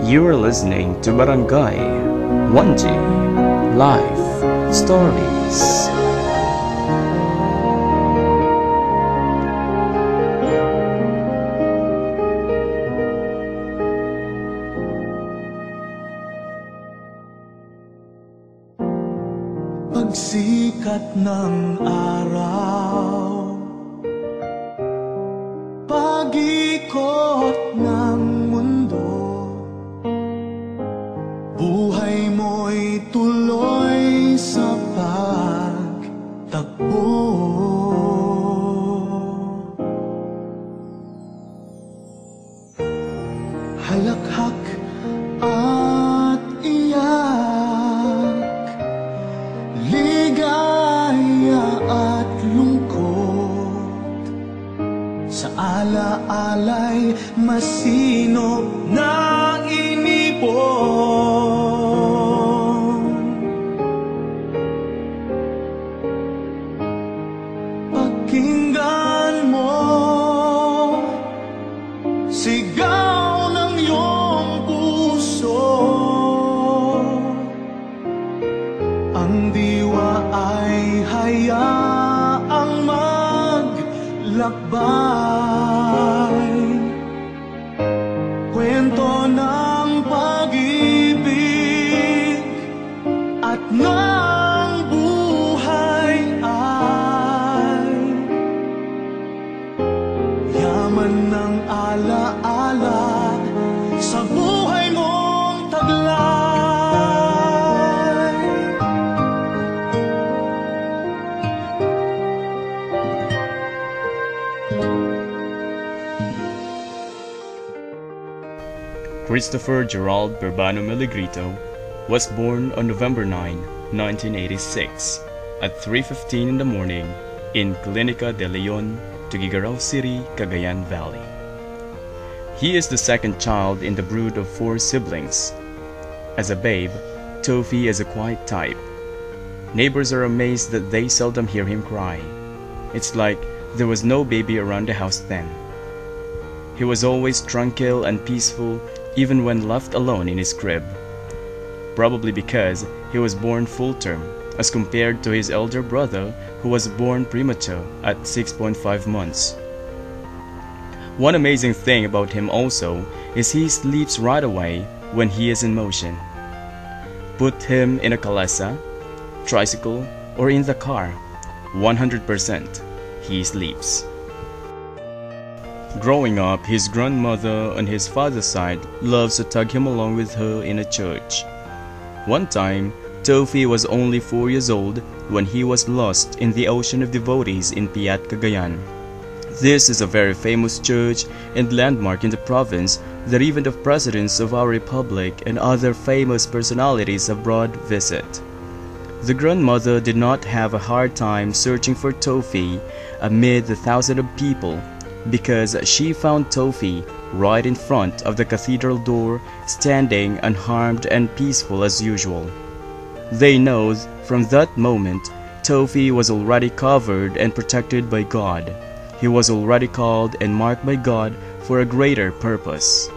You are listening to Barangay 1G Life Stories. Pagsikat ng araw, pag-ikot ng mundo, buhay mo'y tuloy sa pagtakbo. Halakhak at iyak, ligaya at lungkot, sa ala-alay masinop na inipon. Pakinggan mo sigaw ng iyong puso, ang diwa ay hayaang maglakbay, kwento ng pag-ibig at ng buhay ay yaman ng ala-ala sa buhay mong taglay. Christopher Gerald Burbano Miligrito was born on November 9, 1986 at 3:15 in the morning in Clinica de Leon, Tuguegarao City, Cagayan Valley. He is the second child in the brood of 4 siblings. As a babe, Tofi is a quiet type. Neighbors are amazed that they seldom hear him cry. It's like there was no baby around the house then. He was always tranquil and peaceful even when left alone in his crib, probably because he was born full term as compared to his elder brother who was born premature at 6.5 months. One amazing thing about him also is he sleeps right away when he is in motion. Put him in a kalesa, tricycle, or in the car, 100% he sleeps. Growing up, his grandmother on his father's side loves to tug him along with her in a church. One time, Tofi was only 4 years old when he was lost in the ocean of devotees in Piat, Cagayan. This is a very famous church and landmark in the province that even the presidents of our republic and other famous personalities abroad visit. The grandmother did not have a hard time searching for Tofi amid the thousands of people, because she found Tofi right in front of the cathedral door, standing unharmed and peaceful as usual. They know from that moment Tofi was already covered and protected by God. He was already called and marked by God for a greater purpose.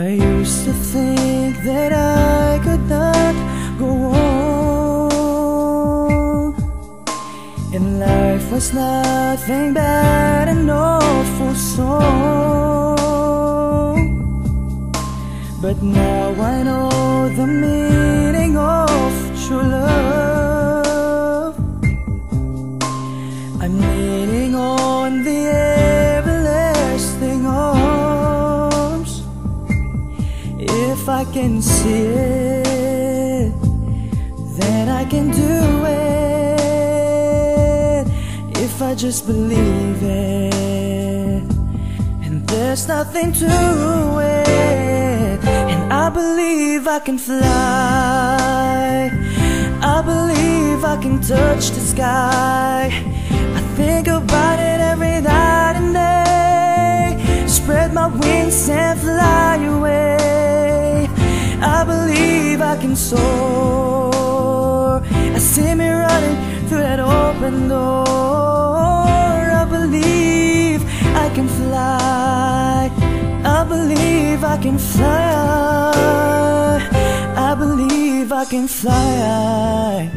I used to think that I could not go on, and life was nothing but an awful song. But now I know the meaning of true love. I'm leaning on the everlasting arms. If I can see it, then I can do it. If I just believe it, and there's nothing to it. And I believe I can fly, I believe I can touch the sky. I think about it every night and day. my wings and fly away. I believe I can soar. I see me running through that open door. I believe I can fly. I believe I can fly. I believe I can fly.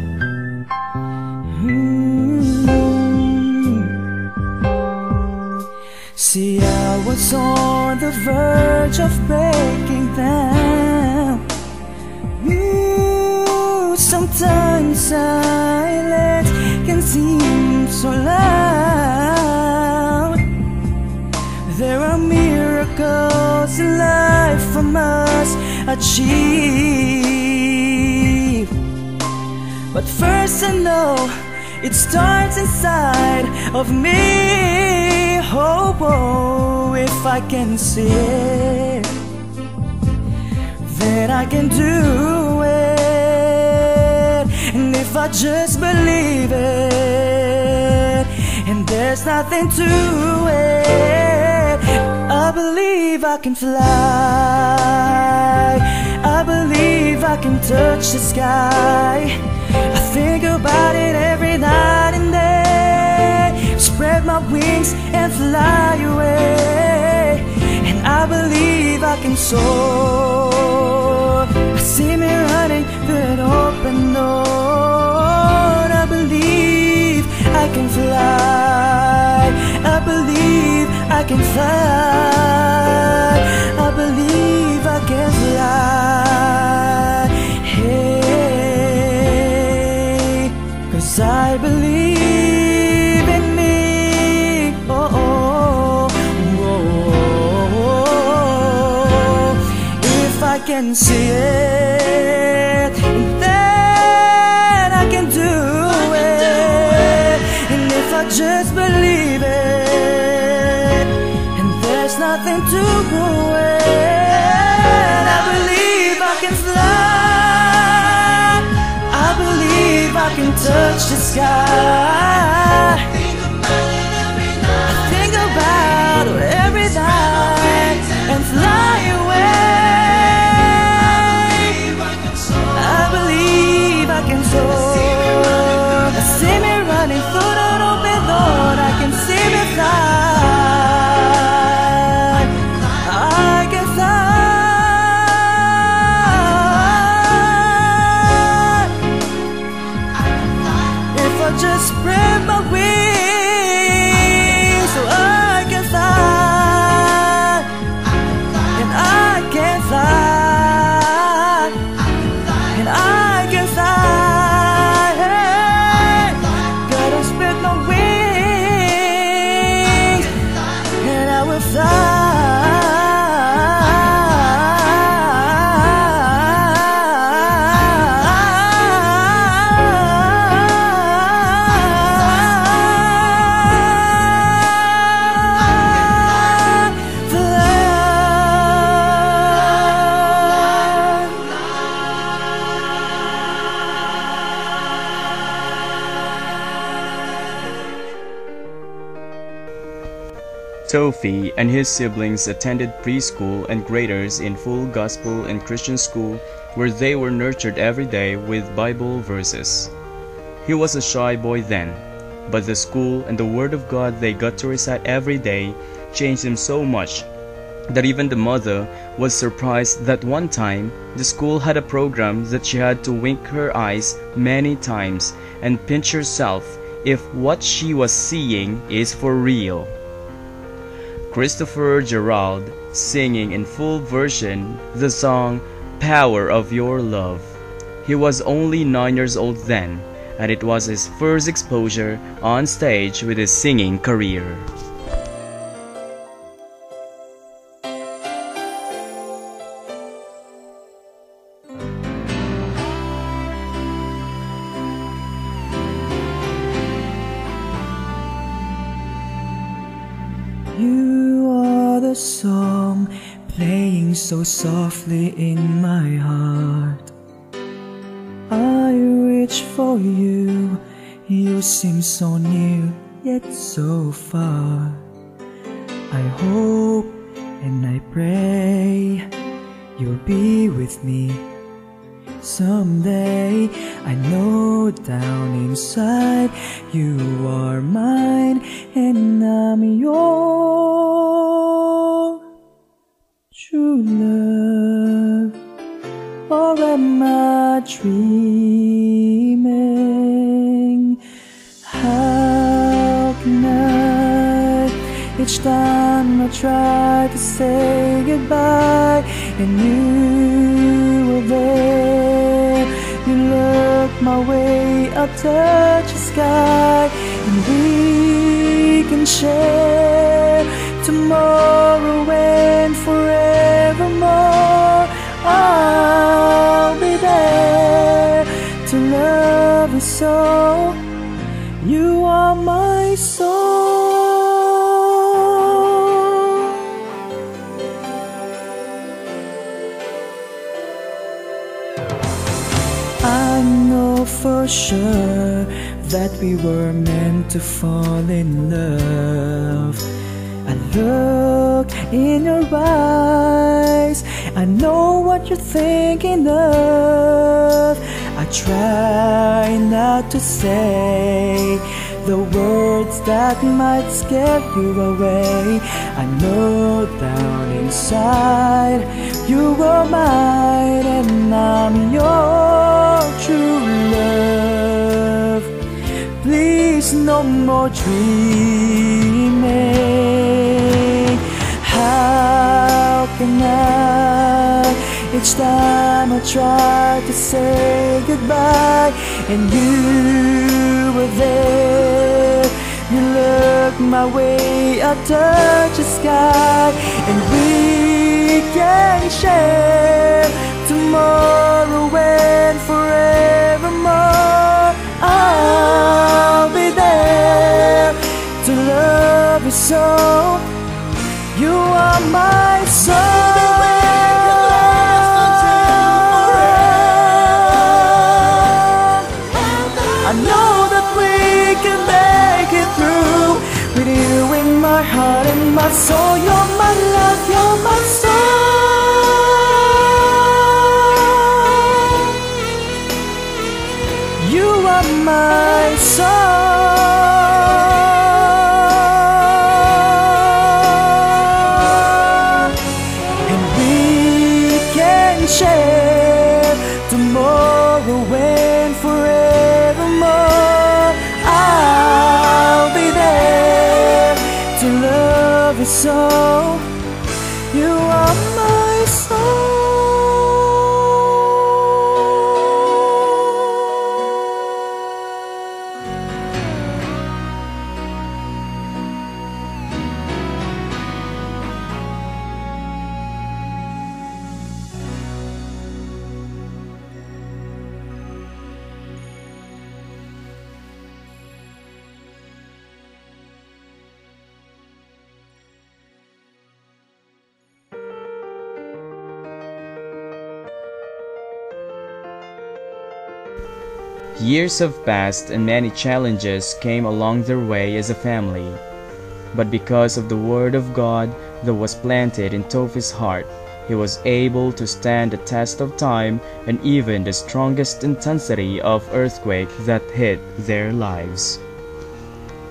See, I was on the verge of breaking down. Sometimes silence can seem so loud. There are miracles in life from us achieve. But first I know it starts inside of me. Oh, oh, if I can see it, then I can do it. And if I just believe it, and there's nothing to it, I believe I can fly. I believe I can touch the sky. I think about it every night and day. Spread my wings and fly away. And I believe I can soar. I see me running through an open door. I believe I can fly. I believe I can fly. I believe I can fly. Hey, 'cause I believe in me. Oh, oh, oh, oh. If I can see it, then I can do it. And if I just believe it, and there's nothing to it, I believe I can fly. I believe I can touch the sky. I think about it every night and fly away. I believe I can soar. I see me running through that open door. I can see me fly. I can fly. If I just spread my wings, so I can fly. And I can fly. And I can fly. Hey, gotta spread my wings, and I will fly. Tofi and his siblings attended preschool and graders in full gospel and Christian school, where they were nurtured every day with Bible verses. He was a shy boy then, but the school and the Word of God they got to recite every day changed him so much that even the mother was surprised that one time the school had a program that she had to wink her eyes many times and pinch herself if what she was seeing is for real. Christopher Gerald singing in full version the song Power of Your Love. He was only 9 years old then, and it was his first exposure on stage with his singing career. You are the song playing so softly in my heart. I reach for you, you seem so near yet so far. I hope and I pray you'll be with me someday. I know down inside you are mine, and I'm your true love. Or am I dreaming? How can I? Each time I try to say goodbye and you were there, you look my way, I touch the sky, and we can share tomorrow and forevermore. I'll be there to love you so. You are my soul. I know for sure that we were meant to fall in love. I look in your eyes, I know what you're thinking of. I try not to say the words that might scare you away. I know down inside you are mine, and I'm your true love. Please, no more dreaming. How can I? Each time I try to say goodbye and you were there, you look my way, I touch the sky, and we can share tomorrow and forevermore. I'll be there to love you so. You are my soul. I know that we can make it through with you in my heart and my soul. You're my love, you're my soul. You are my soul. And we can share tomorrow and forevermore. I'll be there to love you so. You are my soul. Years have passed and many challenges came along their way as a family. But because of the Word of God that was planted in Tophi's heart, he was able to stand the test of time and even the strongest intensity of earthquake that hit their lives.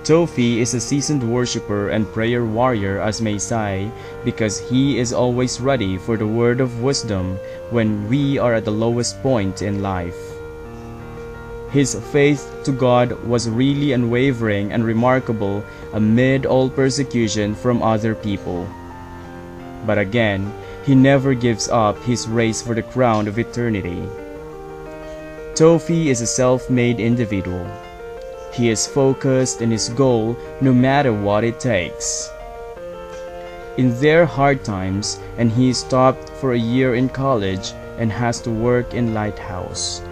Tophi is a seasoned worshiper and prayer warrior, as may say, because he is always ready for the word of wisdom when we are at the lowest point in life. His faith to God was really unwavering and remarkable amid all persecution from other people. But again, he never gives up his race for the crown of eternity. Tophi is a self-made individual. He is focused in his goal no matter what it takes. In their hard times, and he stopped for a year in college and has to work in Lighthouse.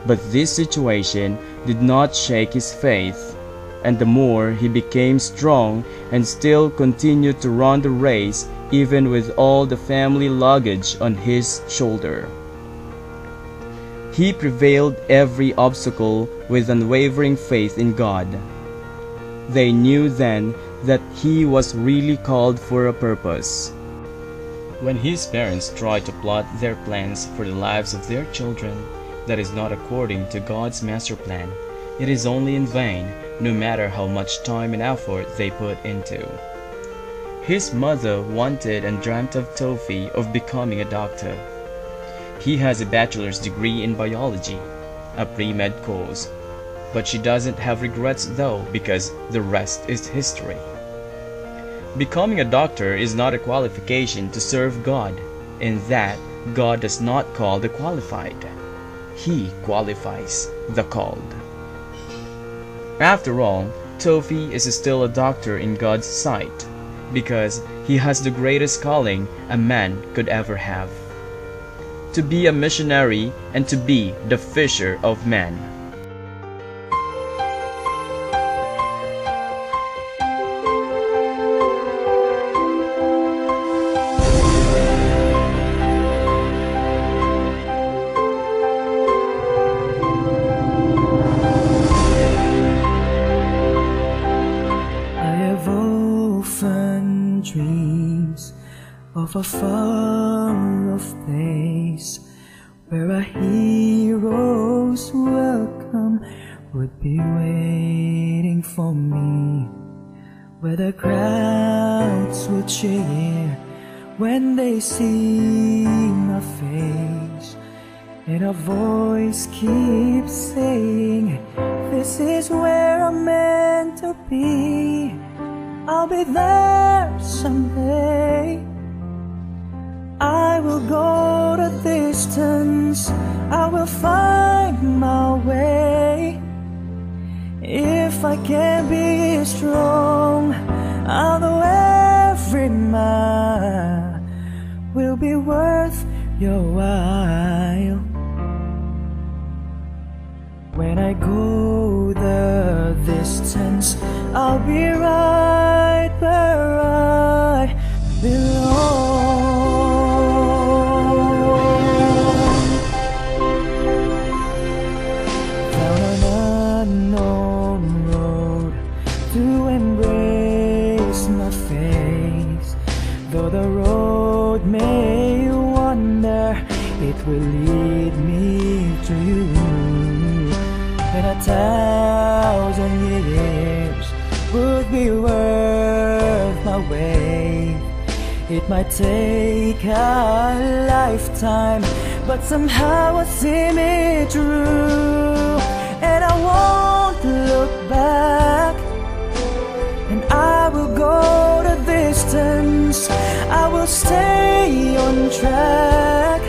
But this situation did not shake his faith, and the more he became strong and still continued to run the race even with all the family luggage on his shoulder. He prevailed every obstacle with unwavering faith in God. They knew then that he was really called for a purpose. When his parents try to plot their plans for the lives of their children that is not according to God's master plan, it is only in vain, no matter how much time and effort they put into. His mother wanted and dreamt of Tofi of becoming a doctor. He has a bachelor's degree in biology, a pre-med course, but she doesn't have regrets though because the rest is history. Becoming a doctor is not a qualification to serve God, in that God does not call the qualified. He qualifies the called. After all, Tofi is still a doctor in God's sight, because he has the greatest calling a man could ever have: to be a missionary and to be the fisher of men. Dreams of a far-off place where a hero's welcome would be waiting for me, where the crowds would cheer when they see my face, and a voice keeps saying, "This is where I'm meant to be. I'll be there someday. I will go the distance, I will find my way. If I can't be strong, I'll know every mile will be worth your while. When I go the distance, I'll be right where I belong. Down an unknown road to embrace my face. Though the road may wander, it will lead me to you. And 1,000 years would be worth my wait. It might take a lifetime, but somehow I see me through. And I won't look back, and I will go the distance. I will stay on track.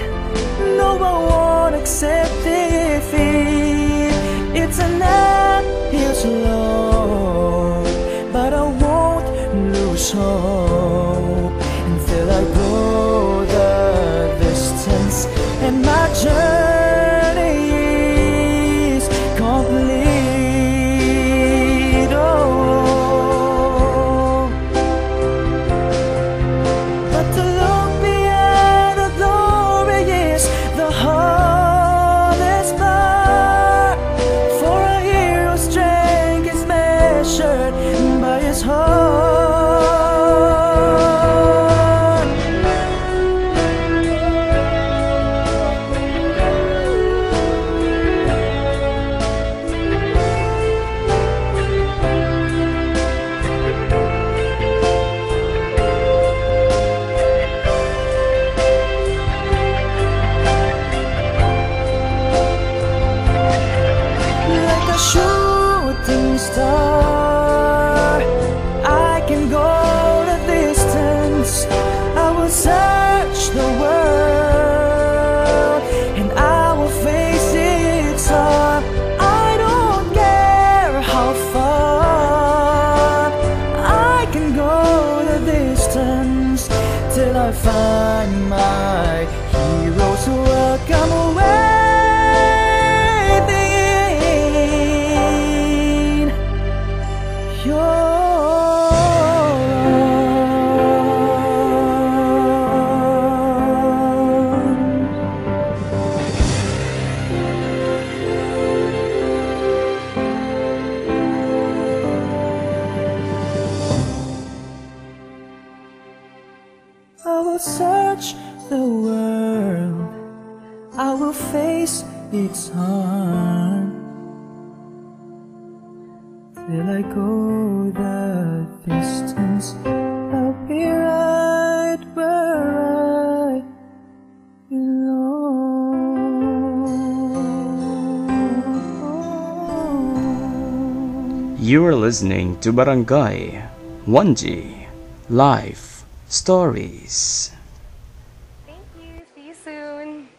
No, I won't accept defeat. It's an uphill slope, but I won't lose hope until I go the distance and my journey is complete. Oh, but to look beyond the glory is the hardest part. For a hero's strength is measured by his heart. Like a shooting star, I can go the distance. I will search the world, and I will face its heart. I don't care how far, I can go the distance till I find my heroes who welcome away. I will will search the world, I will face its harm, till I go the distance. I'll be right where I belong. You are listening to Barangay 1G Life Stories. Thank you. See you soon.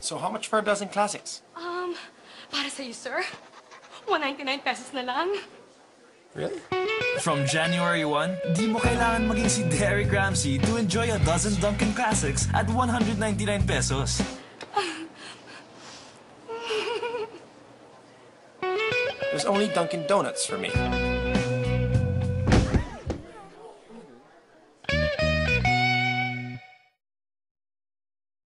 So how much for a dozen classics? Para sa'yo, sir. 199 pesos na lang. Really? From January 1, di mo kailangan maging si Derek Ramsey to enjoy a dozen Dunkin' Classics at 199 pesos. There's only Dunkin' Donuts for me.